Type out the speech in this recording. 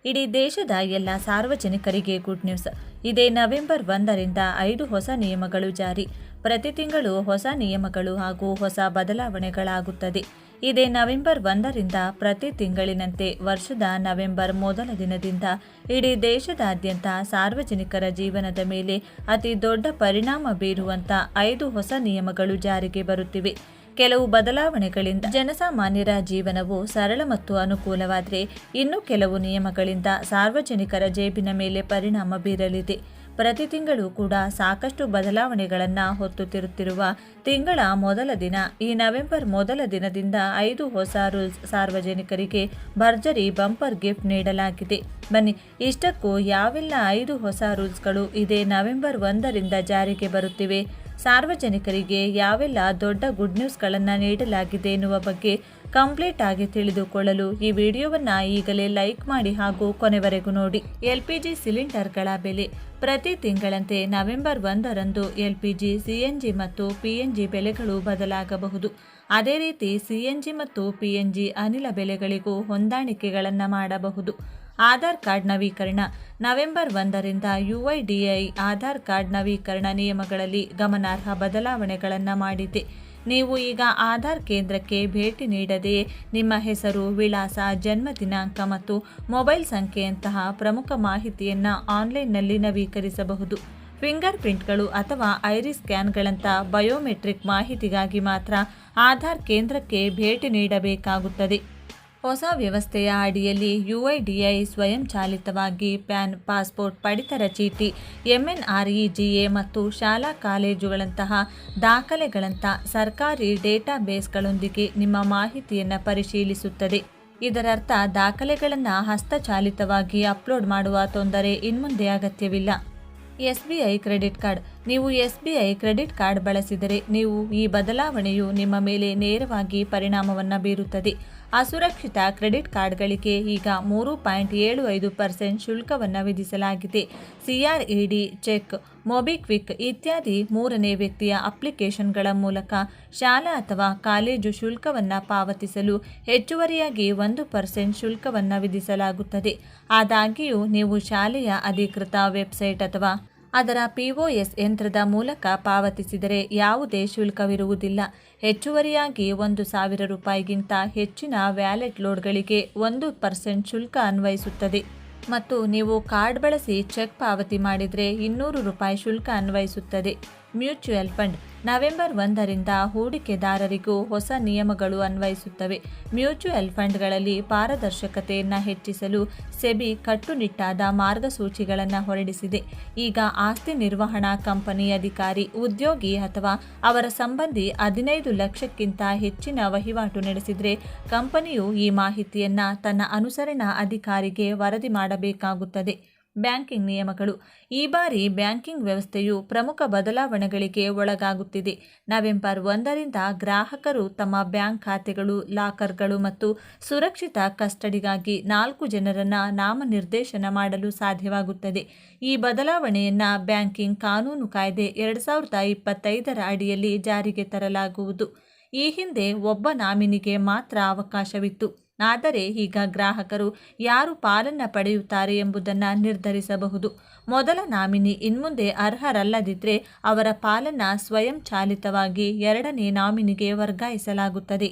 ಇಡೀ ದೇಶದ ಎಲ್ಲ ಸಾರ್ವಜನಿಕರಿಗೆ ಗುಡ್ ನ್ಯೂಸ್. ಇದೇ ನವೆಂಬರ್ 1ರಿಂದ 5 ಹೊಸ ನಿಯಮಗಳು ಜಾರಿ. ಪ್ರತಿ ತಿಂಗಳು ಹೊಸ ನಿಯಮಗಳು ಹಾಗೂ ಹೊಸ ಬದಲಾವಣೆಗಳಾಗುತ್ತದೆ. ಇದೇ ನವೆಂಬರ್ 1ರಿಂದ ಪ್ರತಿ ತಿಂಗಳಿನಂತೆ ವರ್ಷದ ನವೆಂಬರ್ ಮೊದಲ ದಿನದಿಂದ ಇಡೀ ದೇಶದಾದ್ಯಂತ ಸಾರ್ವಜನಿಕರ ಜೀವನದ ಮೇಲೆ ಅತಿ ದೊಡ್ಡ ಪರಿಣಾಮ ಬೀರುವಂಥ 5 ಹೊಸ ನಿಯಮಗಳು ಜಾರಿಗೆ ಬರುತ್ತಿವೆ. ಕೆಲವು ಬದಲಾವಣೆಗಳಿಂದ ಜನಸಾಮಾನ್ಯರ ಜೀವನವು ಸರಳ ಮತ್ತು ಅನುಕೂಲವಾದರೆ, ಇನ್ನು ಕೆಲವು ನಿಯಮಗಳಿಂದ ಸಾರ್ವಜನಿಕರ ಜೇಬಿನ ಮೇಲೆ ಪರಿಣಾಮ ಬೀರಲಿದೆ. ಪ್ರತಿ ತಿಂಗಳು ಕೂಡ ಸಾಕಷ್ಟು ಬದಲಾವಣೆಗಳನ್ನು ಹೊತ್ತುತ್ತಿರುತ್ತಿರುವ ತಿಂಗಳ ಮೊದಲ ದಿನ ಈ ನವೆಂಬರ್ ಮೊದಲ ದಿನದಿಂದ 5 ಹೊಸ ರೂಲ್ಸ್ ಸಾರ್ವಜನಿಕರಿಗೆ ಭರ್ಜರಿ ಬಂಪರ್ ಗಿಫ್ಟ್ ನೀಡಲಾಗಿದೆ. ಬನ್ನಿ, ಇಷ್ಟಕ್ಕೂ ಯಾವೆಲ್ಲ 5 ಹೊಸ ರೂಲ್ಸ್ಗಳು ಇದೇ ನವೆಂಬರ್ 1ರಿಂದ ಜಾರಿಗೆ ಬರುತ್ತಿವೆ, ಸಾರ್ವಜನಿಕರಿಗೆ ಯಾವೆಲ್ಲ ದೊಡ್ಡ ಗುಡ್ ನ್ಯೂಸ್ಗಳನ್ನು ನೀಡಲಾಗಿದೆ ಎನ್ನುವ ಬಗ್ಗೆ ಕಂಪ್ಲೀಟ್ ಆಗಿ ತಿಳಿದುಕೊಳ್ಳಲು ಈ ವಿಡಿಯೋವನ್ನು ಈಗಲೇ ಲೈಕ್ ಮಾಡಿ ಹಾಗೂ ಕೊನೆವರೆಗೂ ನೋಡಿ. LPG ಸಿಲಿಂಡರ್ಗಳ ಬೆಲೆ ಪ್ರತಿ ತಿಂಗಳಂತೆ ನವೆಂಬರ್ 1ರಂದು LPG, CNG ಮತ್ತು PNG ಬೆಲೆಗಳು ಬದಲಾಗಬಹುದು. ಅದೇ ರೀತಿ CNG ಮತ್ತು PNG ಅನಿಲ ಬೆಲೆಗಳಿಗೂ ಹೊಂದಾಣಿಕೆಗಳನ್ನು ಮಾಡಬಹುದು. ಆಧಾರ್ ಕಾರ್ಡ್ ನವೀಕರಣ ನವೆಂಬರ್ 1ರಿಂದ UIDAI ಆಧಾರ್ ಕಾರ್ಡ್ ನವೀಕರಣ ನಿಯಮಗಳಲ್ಲಿ ಗಮನಾರ್ಹ ಬದಲಾವಣೆಗಳನ್ನು ಮಾಡಿದೆ. ನೀವು ಈಗ ಆಧಾರ್ ಕೇಂದ್ರಕ್ಕೆ ಭೇಟಿ ನೀಡದೆಯೇ ನಿಮ್ಮ ಹೆಸರು, ವಿಳಾಸ, ಜನ್ಮ ದಿನಾಂಕ ಮತ್ತು ಮೊಬೈಲ್ ಸಂಖ್ಯೆಯಂತಹ ಪ್ರಮುಖ ಮಾಹಿತಿಯನ್ನು ಆನ್ಲೈನ್ನಲ್ಲಿ ನವೀಕರಿಸಬಹುದು. ಫಿಂಗರ್ ಪ್ರಿಂಟ್ಗಳು ಅಥವಾ ಐರಿಸ್ ಸ್ಕ್ಯಾನ್ಗಳಂಥ ಬಯೋಮೆಟ್ರಿಕ್ ಮಾಹಿತಿಗಾಗಿ ಮಾತ್ರ ಆಧಾರ್ ಕೇಂದ್ರಕ್ಕೆ ಭೇಟಿ ನೀಡಬೇಕಾಗುತ್ತದೆ. ಹೊಸ ವ್ಯವಸ್ಥೆಯ ಅಡಿಯಲ್ಲಿ UIDAI ಸ್ವಯಂಚಾಲಿತವಾಗಿ ಪ್ಯಾನ್, ಪಾಸ್ಪೋರ್ಟ್, ಪಡಿತರ ಚೀಟಿ, MNREGA ಮತ್ತು ಶಾಲಾ ಕಾಲೇಜುಗಳಂತಹ ದಾಖಲೆಗಳಂಥ ಸರ್ಕಾರಿ ಡೇಟಾಬೇಸ್ಗಳೊಂದಿಗೆ ನಿಮ್ಮ ಮಾಹಿತಿಯನ್ನು ಪರಿಶೀಲಿಸುತ್ತದೆ. ಇದರರ್ಥ ದಾಖಲೆಗಳನ್ನು ಹಸ್ತಚಾಲಿತವಾಗಿ ಅಪ್ಲೋಡ್ ಮಾಡುವ ತೊಂದರೆ ಇನ್ಮುಂದೆ ಅಗತ್ಯವಿಲ್ಲ. SBI ಕ್ರೆಡಿಟ್ ಕಾರ್ಡ್ ನೀವು SBI ಕ್ರೆಡಿಟ್ ಕಾರ್ಡ್ ಬಳಸಿದರೆ ಈ ಬದಲಾವಣೆಯು ನಿಮ್ಮ ಮೇಲೆ ನೇರವಾಗಿ ಪರಿಣಾಮವನ್ನು ಬೀರುತ್ತದೆ. ಅಸುರಕ್ಷಿತ ಕ್ರೆಡಿಟ್ ಕಾರ್ಡ್ಗಳಿಗೆ ಈಗ 3.75% ಶುಲ್ಕವನ್ನು ವಿಧಿಸಲಾಗಿದೆ. CRED, ಚೆಕ್, ಮೊಬಿಕ್ವಿಕ್ ಇತ್ಯಾದಿ ಮೂರನೇ ವ್ಯಕ್ತಿಯ ಅಪ್ಲಿಕೇಶನ್ಗಳ ಮೂಲಕ ಶಾಲಾ ಅಥವಾ ಕಾಲೇಜು ಶುಲ್ಕವನ್ನು ಪಾವತಿಸಲು ಹೆಚ್ಚುವರಿಯಾಗಿ 1% ಶುಲ್ಕವನ್ನು ವಿಧಿಸಲಾಗುತ್ತದೆ. ಆದಾಗ್ಯೂ ನೀವು ಶಾಲೆಯ ಅಧಿಕೃತ ವೆಬ್ಸೈಟ್ ಅಥವಾ ಅದರ POS ಯಂತ್ರದ ಮೂಲಕ ಪಾವತಿಸಿದರೆ ಯಾವುದೇ ಶುಲ್ಕವಿರುವುದಿಲ್ಲ. ಹೆಚ್ಚುವರಿಯಾಗಿ 1,000 ರೂಪಾಯಿಗಿಂತ ಹೆಚ್ಚಿನ ವ್ಯಾಲೆಟ್ ಲೋಡ್ಗಳಿಗೆ 1% ಶುಲ್ಕ ಅನ್ವಯಿಸುತ್ತದೆ ಮತ್ತು ನೀವು ಕಾರ್ಡ್ ಬಳಸಿ ಚೆಕ್ ಪಾವತಿ ಮಾಡಿದರೆ 200 ರೂಪಾಯಿ ಶುಲ್ಕ ಅನ್ವಯಿಸುತ್ತದೆ. ಮ್ಯೂಚುವಲ್ ಫಂಡ್ ನವೆಂಬರ್ 1ರಿಂದ ಹೂಡಿಕೆದಾರರಿಗೂ ಹೊಸ ನಿಯಮಗಳು ಅನ್ವಯಿಸುತ್ತವೆ. ಮ್ಯೂಚುವಲ್ ಫಂಡ್ಗಳಲ್ಲಿ ಪಾರದರ್ಶಕತೆಯನ್ನು ಹೆಚ್ಚಿಸಲು ಸೆಬಿ ಕಟ್ಟುನಿಟ್ಟಾದ ಮಾರ್ಗಸೂಚಿಗಳನ್ನು ಹೊರಡಿಸಿದೆ. ಈಗ ಆಸ್ತಿ ನಿರ್ವಹಣಾ ಕಂಪನಿ ಅಧಿಕಾರಿ, ಉದ್ಯೋಗಿ ಅಥವಾ ಅವರ ಸಂಬಂಧಿ 15 ಲಕ್ಷಕ್ಕಿಂತ ಹೆಚ್ಚಿನ ವಹಿವಾಟು ನಡೆಸಿದರೆ ಕಂಪನಿಯು ಈ ಮಾಹಿತಿಯನ್ನು ತನ್ನ ಅನುಸರಣಾ ಅಧಿಕಾರಿಗೆ ವರದಿ ಮಾಡಬೇಕಾಗುತ್ತದೆ. ಬ್ಯಾಂಕಿಂಗ್ ನಿಯಮಗಳು ಈ ಬಾರಿ ಬ್ಯಾಂಕಿಂಗ್ ವ್ಯವಸ್ಥೆಯು ಪ್ರಮುಖ ಬದಲಾವಣೆಗಳಿಗೆ ಒಳಗಾಗುತ್ತಿದೆ. ನವೆಂಬರ್ 1ರಿಂದ ಗ್ರಾಹಕರು ತಮ್ಮ ಬ್ಯಾಂಕ್ ಖಾತೆಗಳು, ಲಾಕರ್ಗಳು ಮತ್ತು ಸುರಕ್ಷಿತ ಕಸ್ಟಡಿಗಾಗಿ 4 ಜನರನ್ನು ನಾಮನಿರ್ದೇಶನ ಮಾಡಲು ಸಾಧ್ಯವಾಗುತ್ತದೆ. ಈ ಬದಲಾವಣೆಯನ್ನು ಬ್ಯಾಂಕಿಂಗ್ ಕಾನೂನು ಕಾಯ್ದೆ 2025ರ ಅಡಿಯಲ್ಲಿ ಜಾರಿಗೆ ತರಲಾಗುವುದು. ಈ ಹಿಂದೆ ಒಬ್ಬ ನಾಮಿನಿಗೆ ಮಾತ್ರ ಅವಕಾಶವಿತ್ತು. ಆದರೆ ಈಗ ಗ್ರಾಹಕರು ಯಾರು ಪಾಲನ್ನು ಪಡೆಯುತ್ತಾರೆ ಎಂಬುದನ್ನು ನಿರ್ಧರಿಸಬಹುದು. ಮೊದಲ ನಾಮಿನಿ ಇನ್ಮುಂದೆ ಅರ್ಹರಲ್ಲದಿದ್ದರೆ ಅವರ ಪಾಲನ್ನು ಸ್ವಯಂಚಾಲಿತವಾಗಿ ಎರಡನೇ ನಾಮಿನಿಗೆ ವರ್ಗಾಯಿಸಲಾಗುತ್ತದೆ.